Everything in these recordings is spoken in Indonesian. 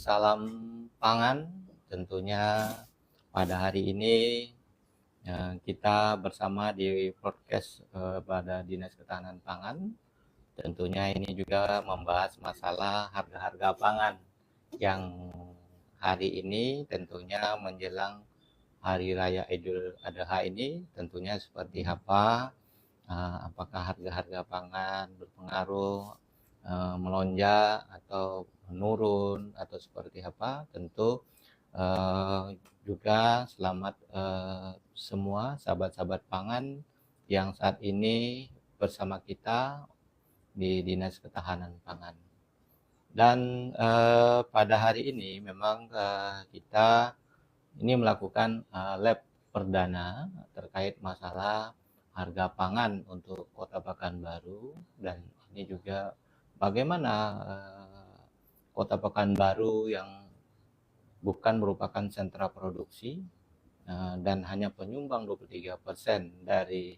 salam pangan. Tentunya pada hari ini kita bersama di podcast pada Dinas Ketahanan Pangan. Tentunya ini juga membahas masalah harga-harga pangan yang hari ini tentunya menjelang Hari Raya Idul Adha ini tentunya seperti apa, apakah harga-harga pangan berpengaruh melonjak atau menurun atau seperti apa. Tentu juga selamat semua sahabat-sahabat pangan yang saat ini bersama kita di Dinas Ketahanan Pangan. Dan pada hari ini memang kita ini melakukan lab perdana terkait masalah harga pangan untuk Kota Pekanbaru, dan ini juga bagaimana Kota Pekanbaru yang bukan merupakan sentra produksi dan hanya penyumbang 23% dari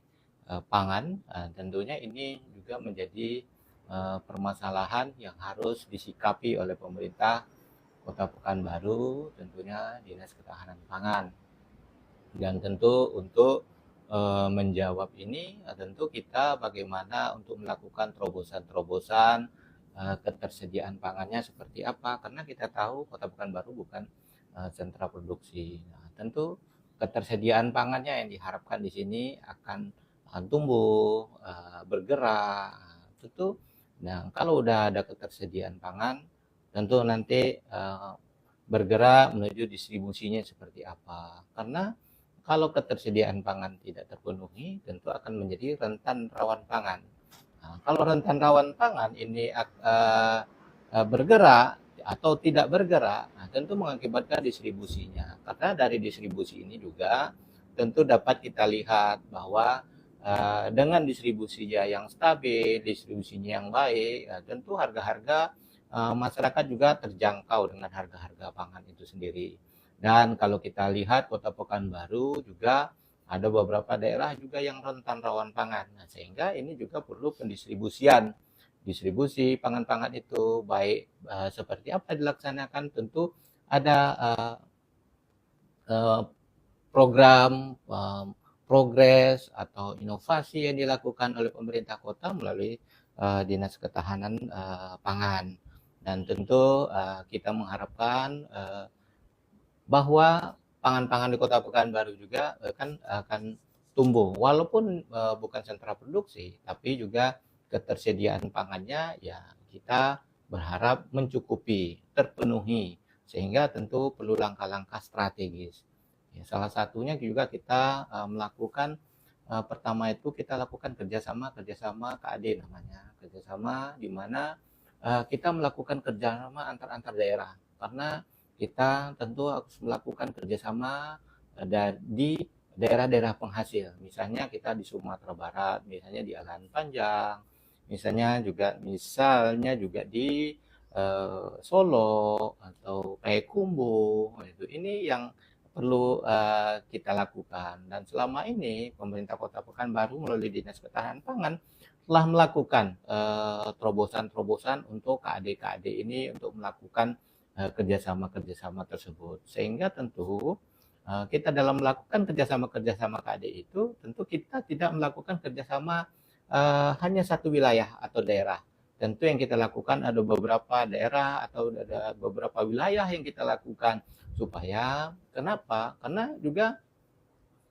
pangan, tentunya ini juga menjadi permasalahan yang harus disikapi oleh pemerintah Kota Pekanbaru, tentunya Dinas Ketahanan Pangan. Dan tentu untuk menjawab ini, tentu kita bagaimana untuk melakukan terobosan-terobosan ketersediaan pangannya seperti apa, karena kita tahu Kota Pekanbaru bukan sentra produksi. Nah, tentu ketersediaan pangannya yang diharapkan di sini akan tumbuh, bergerak. Tentu, nah kalau udah ada ketersediaan pangan, tentu nanti bergerak menuju distribusinya seperti apa. Karena kalau ketersediaan pangan tidak terpenuhi, tentu akan menjadi rentan rawan pangan. Nah, kalau rentan rawan pangan ini bergerak atau tidak bergerak, nah, tentu mengakibatkan distribusinya. Karena dari distribusi ini juga tentu dapat kita lihat bahwa dengan distribusinya yang stabil, distribusinya yang baik, tentu harga-harga masyarakat juga terjangkau dengan harga-harga pangan itu sendiri. Dan kalau kita lihat Kota Pekanbaru juga ada beberapa daerah juga yang rentan rawan pangan. Nah, sehingga ini juga perlu pendistribusian. Distribusi pangan-pangan itu baik seperti apa dilaksanakan, tentu ada program progres atau inovasi yang dilakukan oleh pemerintah kota melalui Dinas Ketahanan Pangan. Dan tentu kita mengharapkan bahwa pangan-pangan di Kota Pekanbaru juga akan tumbuh, walaupun bukan sentra produksi, tapi juga ketersediaan pangannya ya kita berharap mencukupi, terpenuhi, sehingga tentu perlu langkah-langkah strategis. Ya, salah satunya juga kita melakukan pertama itu kita lakukan kerjasama KAD namanya, kerjasama di mana kita melakukan kerjasama antar daerah, karena kita tentu harus melakukan kerjasama di daerah-daerah penghasil. Misalnya kita di Sumatera Barat, misalnya di Alahan Panjang, misalnya juga di Solo atau Payakumbuh. Ini yang perlu kita lakukan. Dan selama ini pemerintah Kota Pekanbaru melalui Dinas Ketahanan Pangan telah melakukan terobosan-terobosan untuk KAD-KAD ini untuk melakukan kerjasama tersebut, sehingga tentu kita dalam melakukan kerjasama KAD itu tentu kita tidak melakukan kerjasama hanya satu wilayah atau daerah. Tentu yang kita lakukan ada beberapa daerah atau ada beberapa wilayah yang kita lakukan, supaya kenapa? Karena juga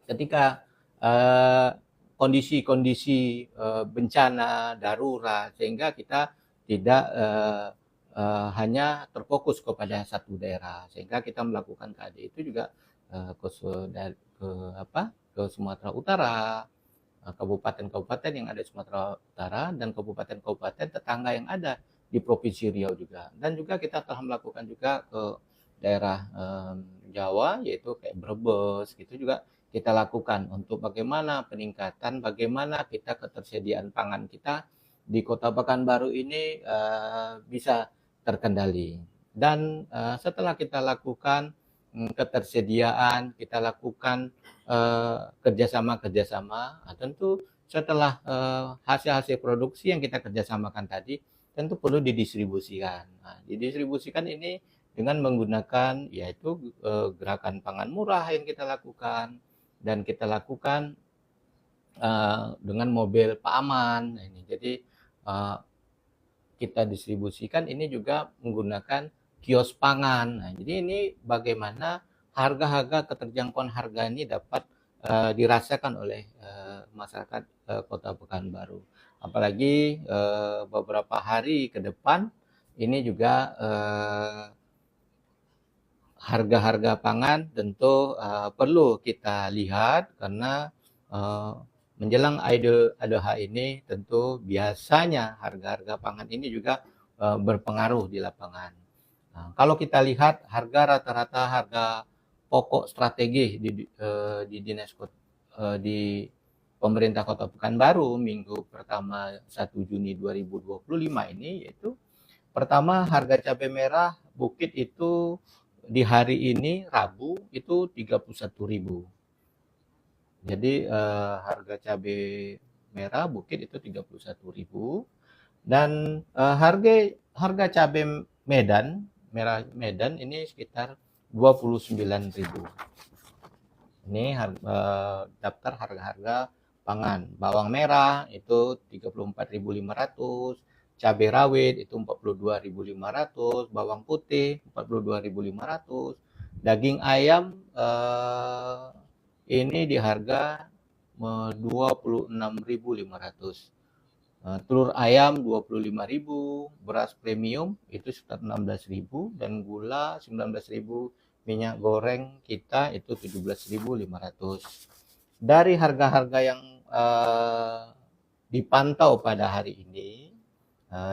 ketika kondisi-kondisi bencana darurat, sehingga kita tidak hanya terfokus kepada satu daerah, sehingga kita melakukan KAD itu juga ke Sumatera Utara, kabupaten-kabupaten yang ada di Sumatera Utara dan kabupaten-kabupaten tetangga yang ada di Provinsi Riau juga. Dan juga kita telah melakukan juga ke daerah Jawa, yaitu kayak Brebes gitu juga kita lakukan untuk bagaimana peningkatan, bagaimana kita ketersediaan pangan kita di Kota Pekanbaru ini bisa terkendali. Dan setelah kita lakukan ketersediaan, kita lakukan kerjasama, tentu setelah hasil-hasil produksi yang kita kerjasamakan tadi, tentu perlu didistribusikan. Nah, didistribusikan ini dengan menggunakan yaitu gerakan pangan murah yang kita lakukan, dan kita lakukan dengan mobil Paman. Nah, ini jadi kita distribusikan ini juga menggunakan kios pangan. Nah, jadi ini bagaimana harga-harga, keterjangkauan harga ini dapat dirasakan oleh masyarakat Kota Pekanbaru. Apalagi beberapa hari ke depan ini juga harga-harga pangan tentu perlu kita lihat, karena menjelang Idul Adha ini tentu biasanya harga-harga pangan ini juga berpengaruh di lapangan. Nah, kalau kita lihat harga rata-rata harga pokok strategi di dinas di pemerintah Kota Pekanbaru minggu pertama 1 Juni 2025 ini, yaitu pertama harga cabai merah bukit itu di hari ini Rabu itu 31.000. Jadi harga cabai merah bukit itu 31.000, dan harga cabai merah Medan ini sekitar 29.000. Ini daftar harga-harga pangan. Bawang merah itu 34.500, cabai rawit itu 42.500, bawang putih 42.500, daging ayam ini di harga 26.500. Telur ayam 25.000, beras premium itu sekitar 16.000, dan gula 19.000, minyak goreng kita itu 17.500. Dari harga-harga yang dipantau pada hari ini,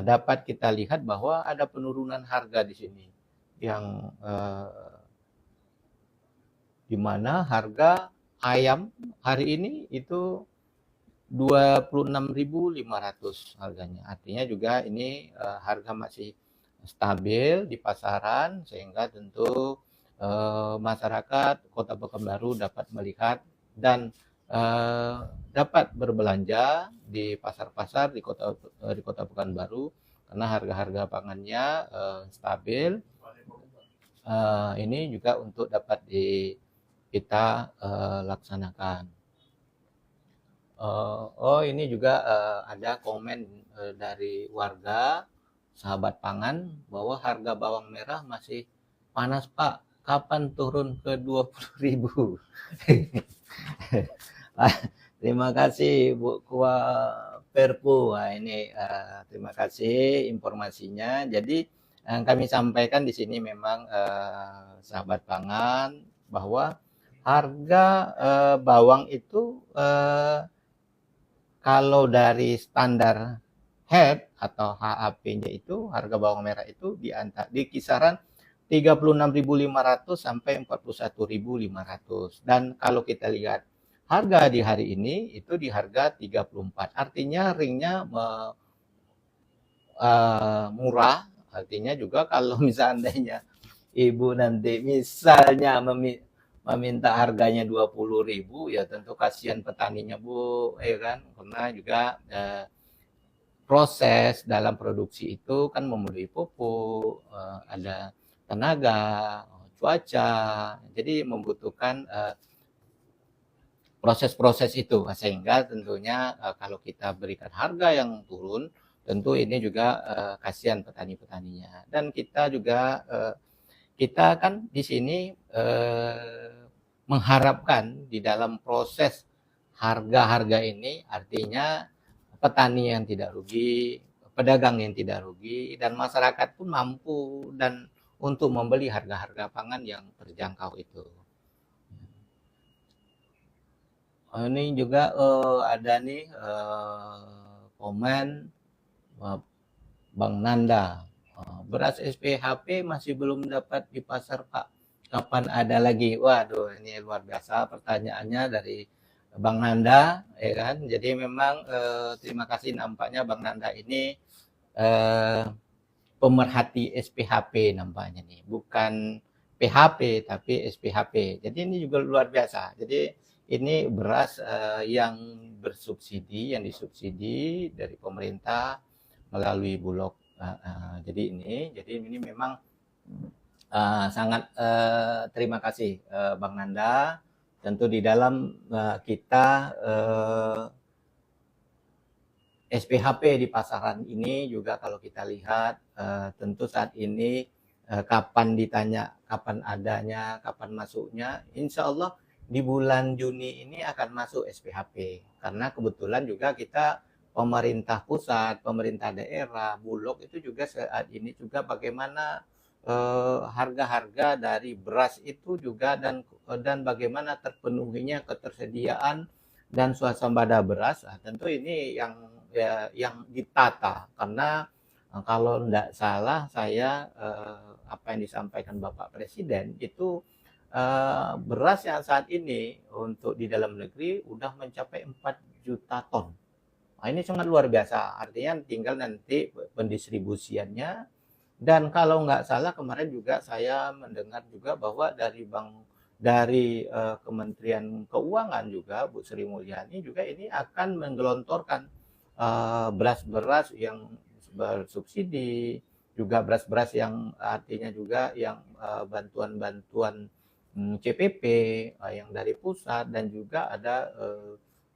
dapat kita lihat bahwa ada penurunan harga di sini, yang di mana harga ayam hari ini itu 26.500 harganya. Artinya juga ini harga masih stabil di pasaran, sehingga tentu masyarakat Kota Pekanbaru dapat melihat dan dapat berbelanja di pasar-pasar di Kota Pekanbaru, karena harga-harga pangannya stabil. Ini juga untuk dapat kita laksanakan. Ini juga ada komen dari warga sahabat pangan bahwa harga bawang merah masih panas, Pak. Kapan turun ke 20.000? Terima kasih Bu Kua Perpu. Nah, ini terima kasih informasinya. Jadi kami sampaikan di sini memang sahabat pangan bahwa harga bawang itu kalau dari standar HEP atau HAP-nya itu harga bawang merah itu di kisaran 36.500 sampai 41.500. Dan kalau kita lihat harga di hari ini itu di harga 34. Artinya ringnya murah. Artinya juga kalau misalnya Ibu nanti misalnya meminta harganya 20.000, ya tentu kasihan petaninya, Bu, ya kan? Karena juga proses dalam produksi itu kan memenuhi pupuk, ada tenaga, cuaca, jadi membutuhkan proses-proses itu, sehingga tentunya kalau kita berikan harga yang turun, tentu ini juga kasihan petani-petaninya. Dan kita juga kita kan di sini mengharapkan di dalam proses harga-harga ini, artinya petani yang tidak rugi, pedagang yang tidak rugi, dan masyarakat pun mampu dan untuk membeli harga-harga pangan yang terjangkau itu. Ini juga ada nih komen Bang Nanda. Beras SPHP masih belum dapat di pasar, Pak. Kapan ada lagi? Waduh, ini luar biasa pertanyaannya dari Bang Nanda, ya kan? Jadi memang terima kasih, nampaknya Bang Nanda ini pemerhati SPHP nampaknya nih, bukan PHP tapi SPHP. Jadi ini juga luar biasa. Jadi ini beras yang bersubsidi, yang disubsidi dari pemerintah melalui Bulog Jadi ini memang sangat terima kasih Bang Nanda. Tentu di dalam kita SPHP di pasaran ini juga kalau kita lihat tentu saat ini kapan ditanya kapan adanya, kapan masuknya, insya Allah di bulan Juni ini akan masuk SPHP. Karena kebetulan juga kita pemerintah pusat, pemerintah daerah, Bulog itu juga saat ini juga bagaimana harga-harga dari beras itu juga dan bagaimana terpenuhinya ketersediaan dan swasembada beras. Tentu ini yang ditata karena kalau tidak salah saya apa yang disampaikan Bapak Presiden itu beras yang saat ini untuk di dalam negeri udah mencapai 4 juta ton. Nah, ini sangat luar biasa. Artinya tinggal nanti pendistribusiannya. Dan kalau nggak salah kemarin juga saya mendengar juga bahwa dari Kementerian Keuangan juga Bu Sri Mulyani juga ini akan menggelontorkan beras-beras yang bersubsidi, juga beras-beras yang artinya juga yang bantuan-bantuan CPP yang dari pusat, dan juga ada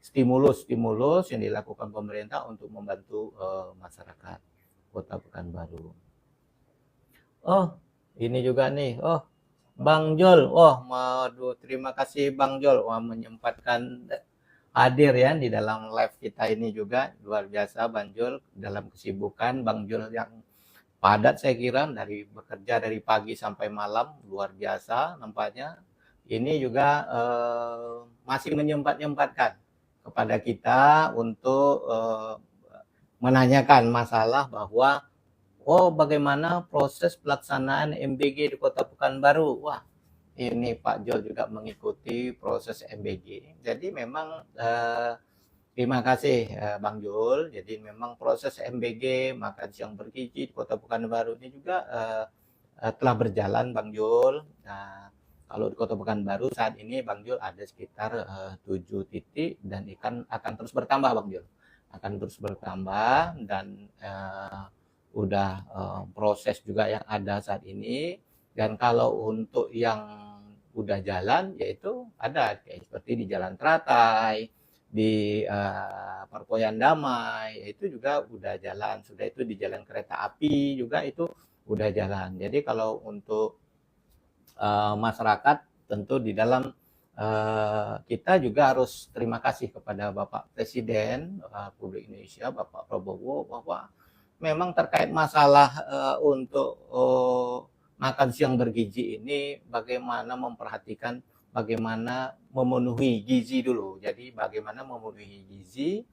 stimulus-stimulus yang dilakukan pemerintah untuk membantu masyarakat Kota Pekanbaru. Oh, ini juga nih. Oh, Bang Jol. Oh, terima kasih Bang Jol. Wah, menyempatkan hadir ya di dalam live kita ini juga. Luar biasa Bang Jol dalam kesibukan. Bang Jol yang padat saya kira, bekerja dari pagi sampai malam, luar biasa nampaknya. Ini juga masih menyempatkan kepada kita untuk menanyakan masalah bahwa bagaimana proses pelaksanaan MBG di Kota Pekanbaru. Wah, ini Pak Jol juga mengikuti proses MBG. Jadi memang terima kasih Bang Jol. Jadi memang proses MBG makan siang bergizi di Kota Pekanbaru ini juga telah berjalan Bang Jol. Nah, kalau di Kota Pekanbaru saat ini Bang Jol ada sekitar 7 titik dan akan terus bertambah Bang Jol. Akan terus bertambah dan udah proses juga yang ada saat ini. Dan kalau untuk yang udah jalan yaitu ada seperti di Jalan Teratai, di Perpoyan Damai, itu juga udah jalan. Sudah itu di Jalan Kereta Api juga itu udah jalan. Jadi kalau untuk masyarakat tentu di dalam kita juga harus terima kasih kepada Bapak Presiden Republik Indonesia, Bapak Prabowo, bahwa memang terkait masalah untuk makan siang bergizi ini bagaimana memperhatikan bagaimana memenuhi gizi dulu. Jadi bagaimana memenuhi gizi,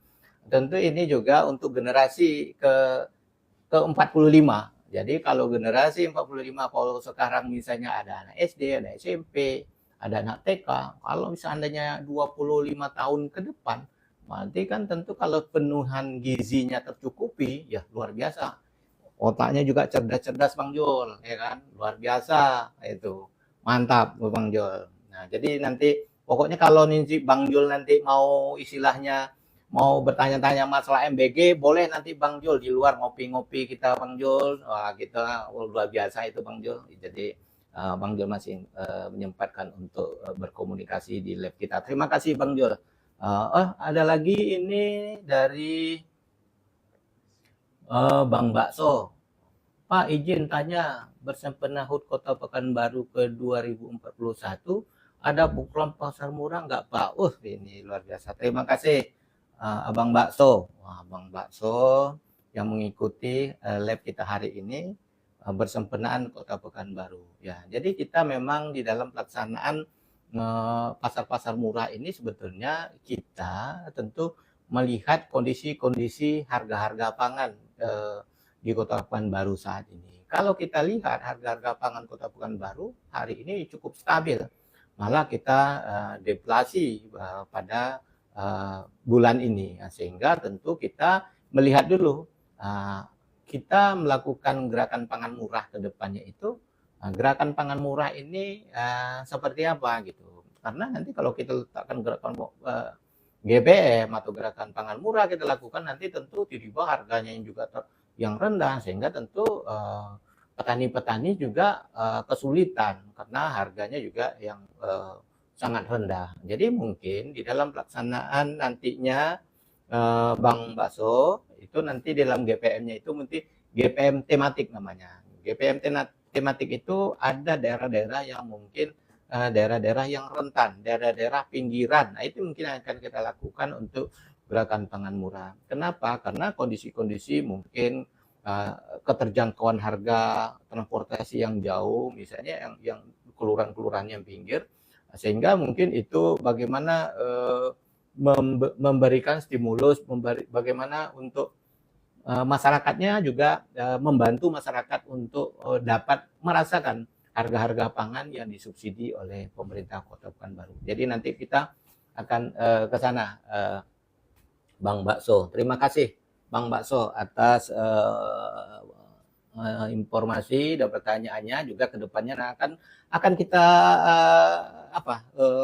tentu ini juga untuk generasi ke-45. Jadi kalau generasi 45, kalau sekarang misalnya ada anak SD, ada SMP, ada anak TK, kalau misalnya 25 tahun ke depan, nanti kan tentu kalau penuhan gizinya tercukupi, ya luar biasa. Otaknya juga cerdas-cerdas Bang Jol, ya kan? Luar biasa itu. Mantap Bang Jol. Nah, jadi nanti pokoknya kalau nanti Bang Jol nanti mau istilahnya mau bertanya-tanya masalah MBG, boleh nanti Bang Jol di luar ngopi-ngopi kita Bang Jol. Wah, kita luar biasa itu Bang Jol. Jadi Bang Jol masih menyempatkan untuk berkomunikasi di lab kita. Terima kasih Bang Jol. Ada lagi ini dari Bang Bakso. Pak, izin tanya, bersempena HUT Kota Pekanbaru ke 2041, ada program pasar murah nggak Pak? Ini luar biasa. Terima kasih Abang Bakso. Wah, Abang Bakso yang mengikuti lab kita hari ini bersempenaan Kota Pekanbaru. Ya, jadi kita memang di dalam pelaksanaan pasar-pasar murah ini sebetulnya kita tentu melihat kondisi-kondisi harga-harga pangan di Kota Pekanbaru saat ini. Kalau kita lihat harga-harga pangan Kota Pekanbaru hari ini cukup stabil. Malah kita deflasi pada bulan ini. Sehingga tentu kita melihat dulu kita melakukan gerakan pangan murah ke depannya itu. Gerakan pangan murah ini seperti apa gitu. Karena nanti kalau kita letakkan gerakan GPM atau gerakan pangan murah kita lakukan, nanti tentu tiba-tiba harganya yang juga yang rendah, sehingga tentu petani-petani juga kesulitan karena harganya juga yang sangat rendah. Jadi mungkin di dalam pelaksanaan nantinya Bang Bakso itu nanti dalam GPM-nya itu mesti GPM tematik namanya. GPM tematik itu ada daerah-daerah yang mungkin daerah-daerah yang rentan, daerah-daerah pinggiran. Nah, itu mungkin akan kita lakukan untuk gerakan pangan murah. Kenapa? Karena kondisi-kondisi mungkin keterjangkauan harga transportasi yang jauh, misalnya yang kelurahan-kelurahan yang pinggir, sehingga mungkin itu bagaimana memberikan stimulus, bagaimana untuk masyarakatnya juga membantu masyarakat untuk dapat merasakan harga-harga pangan yang disubsidi oleh pemerintah Kota Pekanbaru. Jadi nanti kita akan ke sana, Bang Bakso. Terima kasih Bang Bakso atas informasi dan pertanyaannya, juga kedepannya akan kita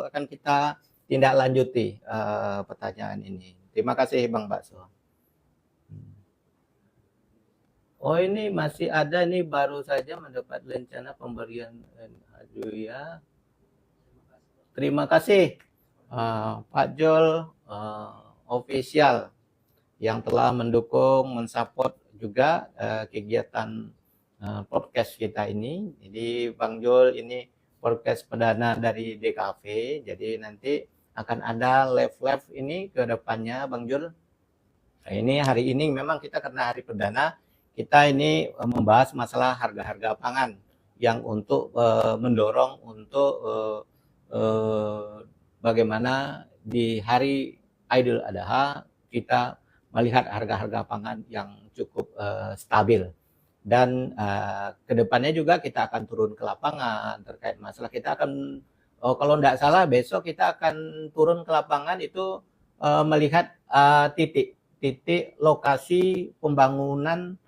akan kita tindak lanjuti pertanyaan ini. Terima kasih Bang Bakso. Oh, ini masih ada nih, baru saja mendapat rencana pemberian hadiah. Terima kasih Pak Jol official yang telah mendukung, mensupport juga kegiatan podcast kita ini. Jadi Bang Jol ini podcast perdana dari DKV. Jadi nanti akan ada live ini ke depannya Bang Jol. Nah, ini hari ini memang kita karena hari perdana, kita ini membahas masalah harga-harga pangan yang untuk mendorong untuk bagaimana di hari Idul Adha kita melihat harga-harga pangan yang cukup stabil. Dan kedepannya juga kita akan turun ke lapangan terkait masalah. Kita akan, kalau tidak salah besok kita akan turun ke lapangan itu melihat titik lokasi pembangunan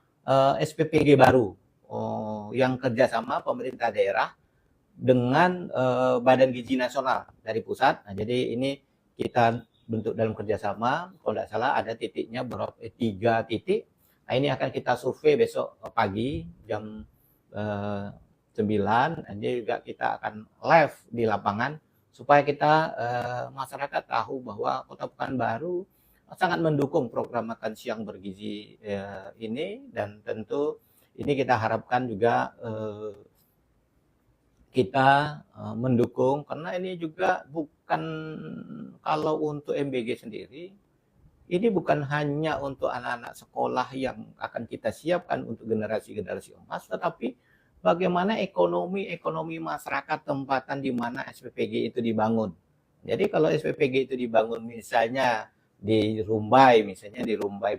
SPPG baru yang kerjasama pemerintah daerah dengan Badan Gizi Nasional dari pusat. Nah, jadi ini kita bentuk dalam kerjasama. Kalau tidak salah ada titiknya 3 titik. Nah, ini akan kita survei besok pagi jam 9. Ini juga kita akan live di lapangan supaya kita masyarakat tahu bahwa Kota Pekanbaru sangat mendukung program makan siang bergizi ini, dan tentu ini kita harapkan juga kita mendukung, karena ini juga bukan, kalau untuk MBG sendiri ini bukan hanya untuk anak-anak sekolah yang akan kita siapkan untuk generasi-generasi emas, tetapi bagaimana ekonomi masyarakat tempatan di mana SPPG itu dibangun. Jadi kalau SPPG itu dibangun misalnya di Rumbai,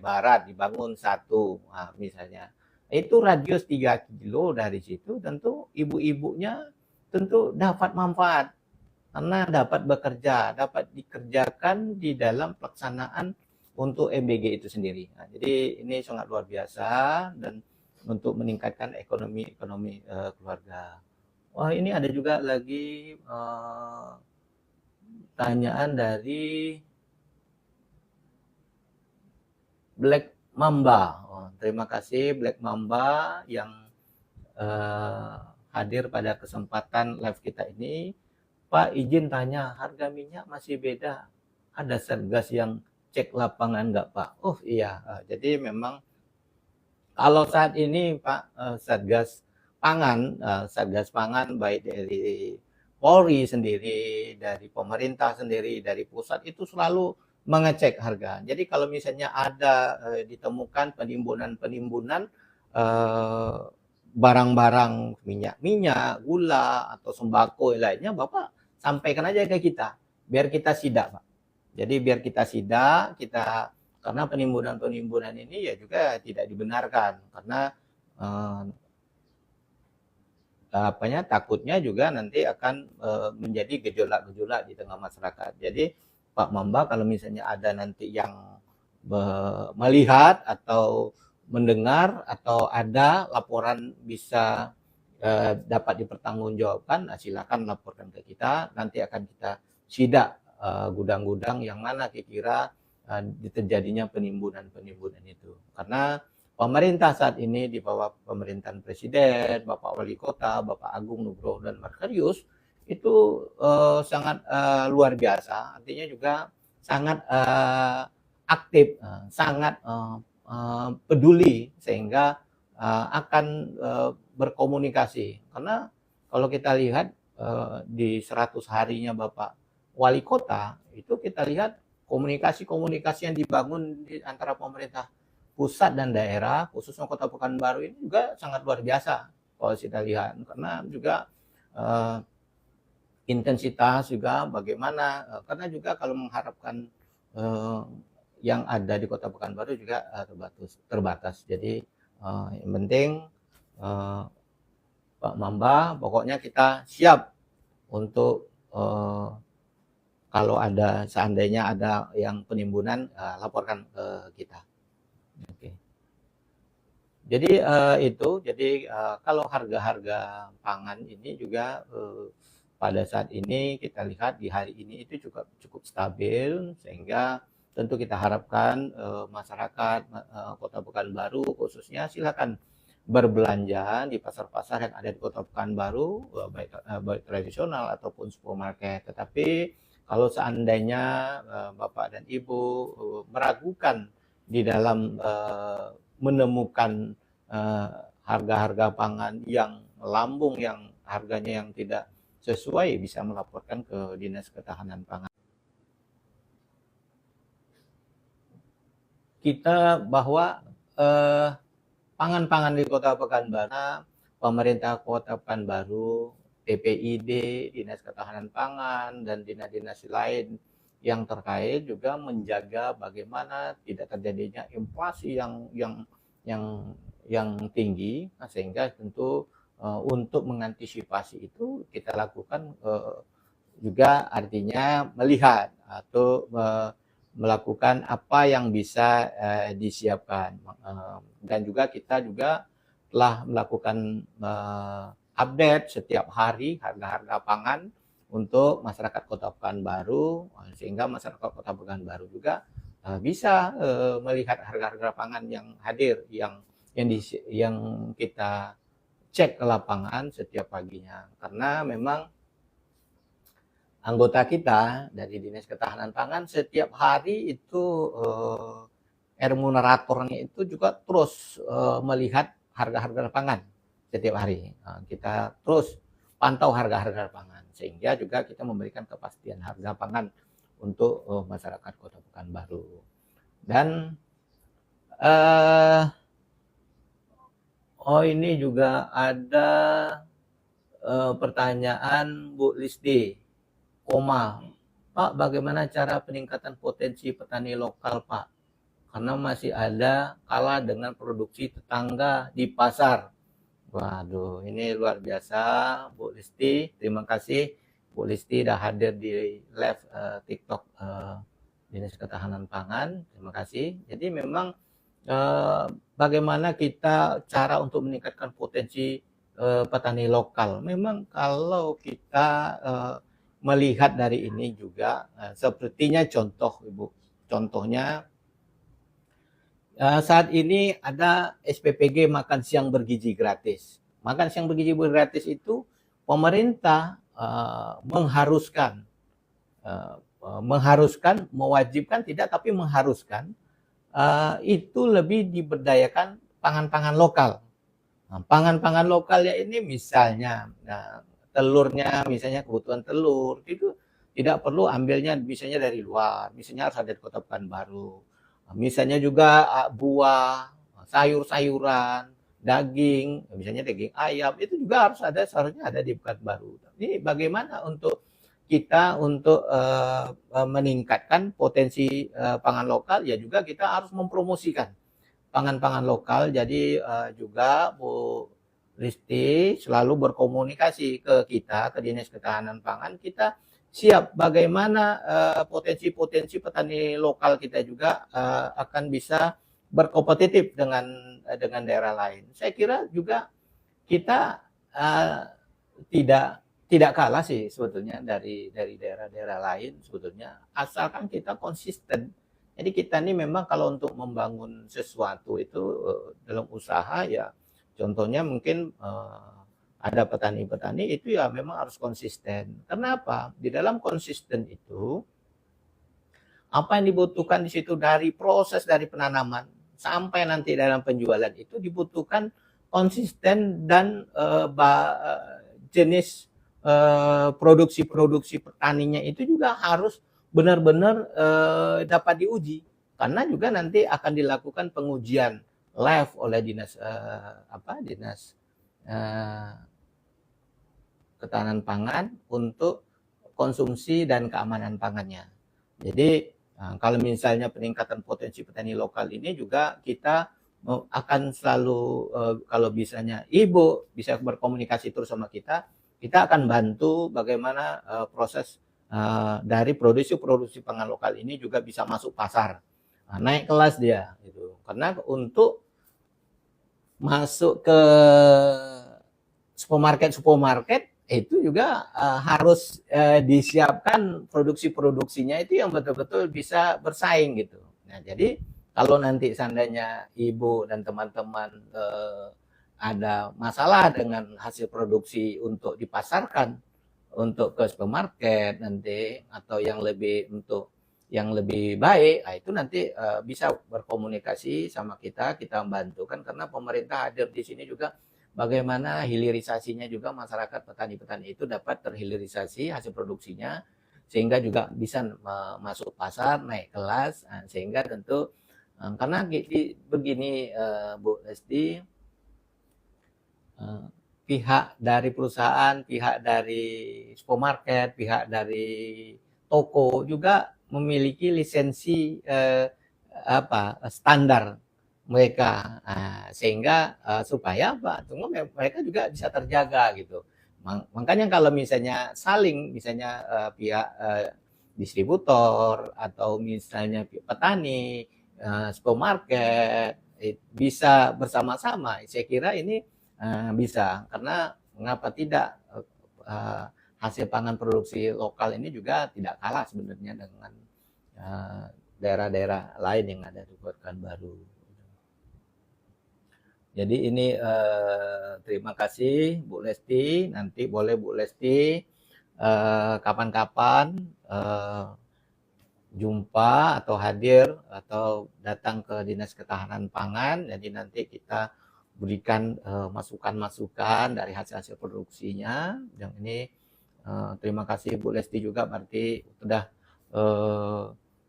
Barat dibangun satu, nah, misalnya itu radius 3 kilo dari situ, tentu ibu-ibunya tentu dapat manfaat karena dapat bekerja, dapat dikerjakan di dalam pelaksanaan untuk MBG itu sendiri. Nah, jadi ini sangat luar biasa dan untuk meningkatkan ekonomi keluarga. Wah, ini ada juga lagi pertanyaan dari Black Mamba. Terima kasih Black Mamba yang hadir pada kesempatan live kita ini. Pak, izin tanya, harga minyak masih beda? Ada Satgas yang cek lapangan nggak Pak? Oh iya, jadi memang kalau saat ini Pak, Satgas Pangan baik dari Polri sendiri, dari pemerintah sendiri, dari pusat itu selalu mengecek harga. Jadi kalau misalnya ada ditemukan penimbunan barang-barang minyak, gula atau sembako lainnya, Bapak sampaikan aja ke kita biar kita sidak, Pak. Jadi biar kita sidak, karena penimbunan ini ya juga tidak dibenarkan, karena takutnya juga nanti akan menjadi gejolak-gejolak di tengah masyarakat. Jadi Pak Mamba, kalau misalnya ada nanti yang melihat atau mendengar atau ada laporan bisa dapat dipertanggungjawabkan, silakan laporkan ke kita. Nanti akan kita sidak gudang-gudang yang mana kira-kira terjadinya penimbunan itu. Karena pemerintah saat ini di bawah pemerintahan Presiden, Bapak Wali Kota, Bapak Agung Nugroho dan Markarius itu sangat luar biasa. Artinya juga sangat aktif, sangat peduli sehingga akan berkomunikasi. Karena kalau kita lihat di 100 harinya Bapak Wali Kota, itu kita lihat komunikasi-komunikasi yang dibangun di antara pemerintah pusat dan daerah, khususnya Kota Pekanbaru ini juga sangat luar biasa kalau kita lihat. Karena juga intensitas juga bagaimana, karena juga kalau mengharapkan yang ada di Kota Pekanbaru juga terbatas. Jadi yang penting Pak Mamba, pokoknya kita siap untuk kalau ada seandainya ada yang penimbunan, laporkan ke kita. Oke. Jadi kalau harga-harga pangan ini juga pada saat ini kita lihat di hari ini itu juga cukup stabil, sehingga tentu kita harapkan masyarakat Kota Pekanbaru khususnya silakan berbelanja di pasar-pasar yang ada di Kota Pekanbaru, baik tradisional ataupun supermarket. Tetapi kalau seandainya Bapak dan Ibu meragukan di dalam menemukan harga-harga pangan yang melambung, yang harganya yang tidak sesuai, bisa melaporkan ke Dinas Ketahanan Pangan. Kita bahwa pangan-pangan di Kota Pekanbaru, pemerintah Kota Pekanbaru, TPID, Dinas Ketahanan Pangan, dan dinas-dinas lain yang terkait juga menjaga bagaimana tidak terjadinya inflasi yang tinggi, sehingga tentu untuk mengantisipasi itu kita lakukan juga artinya melihat atau melakukan apa yang bisa disiapkan, dan juga kita juga telah melakukan update setiap hari harga-harga pangan untuk masyarakat Kota Pekanbaru, sehingga masyarakat Kota Pekanbaru juga bisa melihat harga-harga pangan yang hadir, yang kita cek ke lapangan setiap paginya. Karena memang anggota kita dari Dinas Ketahanan Pangan setiap hari itu remuneratornya itu juga terus melihat harga-harga pangan setiap hari. Kita terus pantau harga-harga pangan, sehingga juga kita memberikan kepastian harga pangan untuk masyarakat Kota Pekanbaru. Dan ini juga ada pertanyaan Bu Lisdi Koma. Pak, bagaimana cara peningkatan potensi petani lokal, Pak? Karena masih ada kalah dengan produksi tetangga di pasar. Waduh, ini luar biasa Bu Listi. Terima kasih Bu Listi sudah hadir di live TikTok Dinas Ketahanan Pangan. Terima kasih. Jadi memang bagaimana kita cara untuk meningkatkan potensi petani lokal. Memang kalau kita melihat dari ini juga sepertinya contoh Ibu. Contohnya saat ini ada SPPG makan siang bergizi gratis. Makan siang bergizi gratis itu pemerintah mengharuskan, mewajibkan tidak, tapi mengharuskan itu lebih diberdayakan pangan-pangan lokal. Pangan-pangan lokal ya ini misalnya telurnya, misalnya kebutuhan telur itu tidak perlu ambilnya misalnya dari luar, misalnya harus ada di Kota Pekanbaru. Misalnya juga buah, sayur-sayuran, daging, misalnya daging ayam itu juga seharusnya ada di Pekanbaru. Ini bagaimana untuk kita untuk meningkatkan potensi pangan lokal, ya juga kita harus mempromosikan pangan-pangan lokal. Jadi juga Bu Listi selalu berkomunikasi ke kita, ke Dinas Ketahanan Pangan. Kita siap bagaimana potensi-potensi petani lokal kita juga akan bisa berkompetitif dengan daerah lain. Saya kira juga kita tidak kalah sih sebetulnya dari daerah-daerah lain sebetulnya, asalkan kita konsisten Jadi kita ini memang kalau untuk membangun sesuatu itu dalam usaha ya, contohnya mungkin ada petani-petani itu ya memang harus konsisten. Kenapa? Di dalam konsisten itu apa yang dibutuhkan di situ dari proses dari penanaman sampai nanti dalam penjualan itu dibutuhkan konsisten dan jenis produksi-produksi petaninya itu juga harus benar-benar dapat diuji, karena juga nanti akan dilakukan pengujian live oleh dinas ketahanan pangan untuk konsumsi dan keamanan pangannya. Jadi kalau misalnya peningkatan potensi petani lokal ini juga kita akan selalu kalau bisanya Ibu bisa berkomunikasi terus sama kita akan bantu bagaimana proses dari produksi pangan lokal ini juga bisa masuk pasar, naik kelas dia gitu. Karena untuk masuk ke supermarket itu juga harus disiapkan produksinya itu yang betul-betul bisa bersaing gitu. Nah, jadi kalau nanti seandainya Ibu dan teman-teman ada masalah dengan hasil produksi untuk dipasarkan untuk ke supermarket nanti atau yang lebih baik, itu nanti bisa berkomunikasi sama kita membantukan, karena pemerintah hadir di sini juga bagaimana hilirisasinya juga masyarakat petani-petani itu dapat terhilirisasi hasil produksinya sehingga juga bisa masuk pasar, naik kelas, sehingga tentu karena begini Bu Lesti, pihak dari perusahaan, pihak dari supermarket, pihak dari toko juga memiliki lisensi standar mereka, sehingga supaya apa? Mereka juga bisa terjaga gitu. Makanya kalau misalnya saling, misalnya pihak distributor atau misalnya petani, supermarket bisa bersama-sama, saya kira ini bisa, karena mengapa tidak hasil pangan produksi lokal ini juga tidak kalah sebenarnya dengan daerah-daerah lain yang ada di Pekanbaru. Jadi ini terima kasih Bu Lesti. Nanti boleh Bu Lesti kapan-kapan jumpa atau hadir atau datang ke Dinas Ketahanan Pangan. Jadi nanti kita berikan masukan-masukan dari hasil-hasil produksinya. Yang ini terima kasih Bu Lesti juga, berarti sudah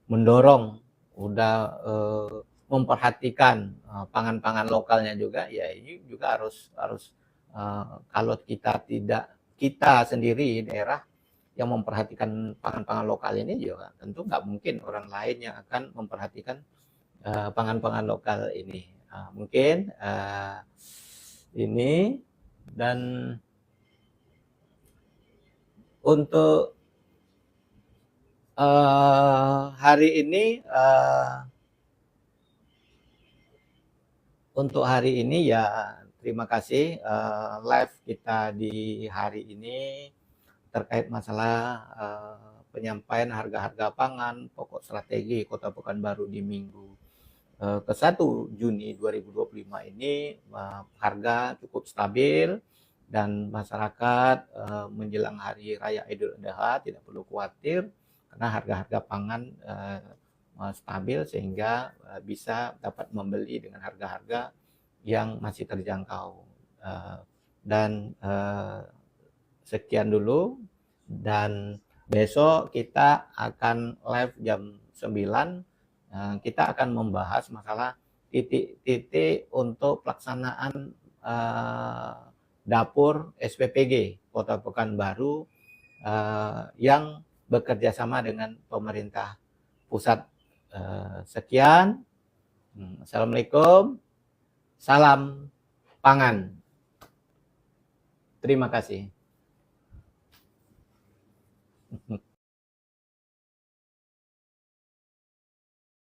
mendorong, udah memperhatikan pangan-pangan lokalnya juga. Ya ini juga harus kalau kita sendiri daerah yang memperhatikan pangan-pangan lokal ini juga tentu nggak mungkin orang lain yang akan memperhatikan pangan-pangan lokal ini. Mungkin ini, dan untuk hari ini ya terima kasih live kita di hari ini terkait masalah penyampaian harga-harga pangan pokok strategi Kota Pekanbaru di minggu ke-1 Juni 2025 ini. Harga cukup stabil dan masyarakat menjelang hari raya Idul Adha tidak perlu khawatir karena harga-harga pangan stabil, sehingga bisa dapat membeli dengan harga-harga yang masih terjangkau. Dan sekian dulu, dan besok kita akan live jam 9. Kita akan membahas masalah titik-titik untuk pelaksanaan dapur SPPG Kota Pekanbaru yang bekerja sama dengan pemerintah pusat. Sekian. Assalamualaikum. Salam pangan. Terima kasih.